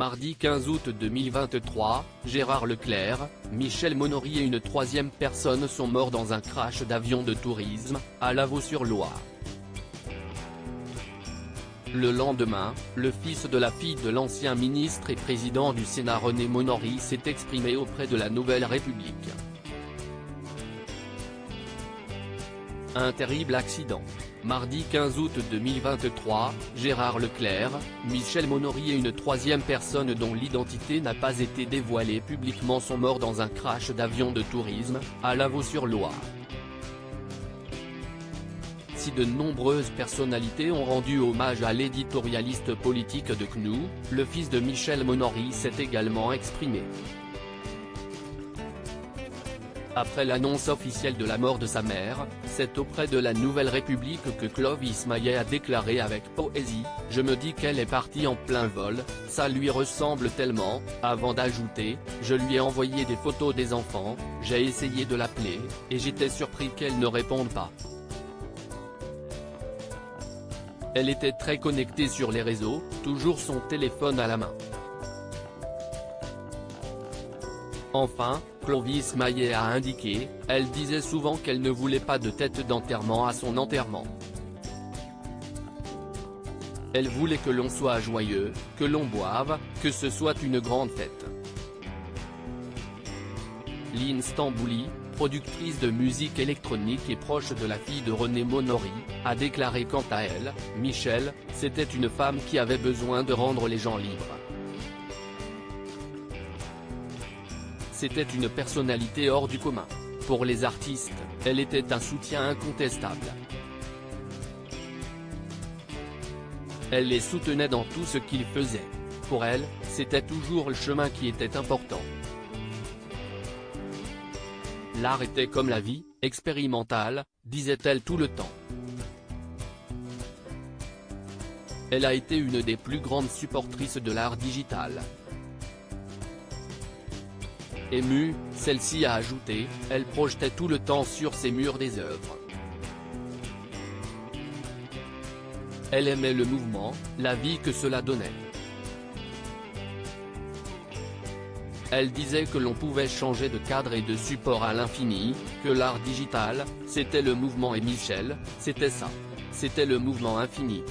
Mardi 15 août 2023, Gérard Leclerc, Michel Monory et une troisième personne sont morts dans un crash d'avion de tourisme, à Lavaux-sur-Loire. Le lendemain, le fils de la fille de l'ancien ministre et président du Sénat René Monory s'est exprimé auprès de la Nouvelle République. Un terrible accident. Mardi 15 août 2023, Gérard Leclerc, Michel Monory et une troisième personne dont l'identité n'a pas été dévoilée publiquement sont morts dans un crash d'avion de tourisme, à Lavaux-sur-Loire. Si de nombreuses personnalités ont rendu hommage à l'éditorialiste politique de CNU, le fils de Michel Monory s'est également exprimé. Après l'annonce officielle de la mort de sa mère, c'est auprès de la Nouvelle République que Clovis Maillet a déclaré avec poésie « Je me dis qu'elle est partie en plein vol, ça lui ressemble tellement », avant d'ajouter « Je lui ai envoyé des photos des enfants, j'ai essayé de l'appeler, et j'étais surpris qu'elle ne réponde pas. Elle était très connectée sur les réseaux, toujours son téléphone à la main. » Enfin, Clovis Maillet a indiqué, elle disait souvent qu'elle ne voulait pas de tête d'enterrement à son enterrement. Elle voulait que l'on soit joyeux, que l'on boive, que ce soit une grande fête. Lynn Stambouli, productrice de musique électronique et proche de la fille de René Monory, a déclaré quant à elle, Michel, c'était une femme qui avait besoin de rendre les gens libres. C'était une personnalité hors du commun. Pour les artistes, elle était un soutien incontestable. Elle les soutenait dans tout ce qu'ils faisaient. Pour elle, c'était toujours le chemin qui était important. L'art était comme la vie, expérimental, disait-elle tout le temps. Elle a été une des plus grandes supportrices de l'art digital. Émue, celle-ci a ajouté, elle projetait tout le temps sur ses murs des œuvres. Elle aimait le mouvement, la vie que cela donnait. Elle disait que l'on pouvait changer de cadre et de support à l'infini, que l'art digital, c'était le mouvement et Michel, c'était ça. C'était le mouvement infini.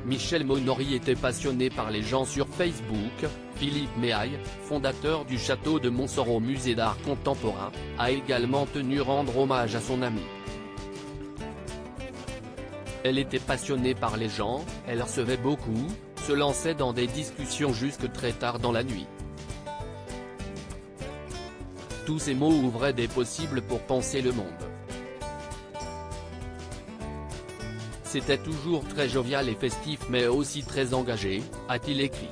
Michel Monory était passionné par les gens sur Facebook. Philippe Méaille, fondateur du château de Montsoreau musée d'art contemporain, a également tenu rendre hommage à son ami. Elle était passionnée par les gens, elle recevait beaucoup, se lançait dans des discussions jusque très tard dans la nuit. Tous ces mots ouvraient des possibles pour penser le monde. C'était toujours très jovial et festif mais aussi très engagé, a-t-il écrit.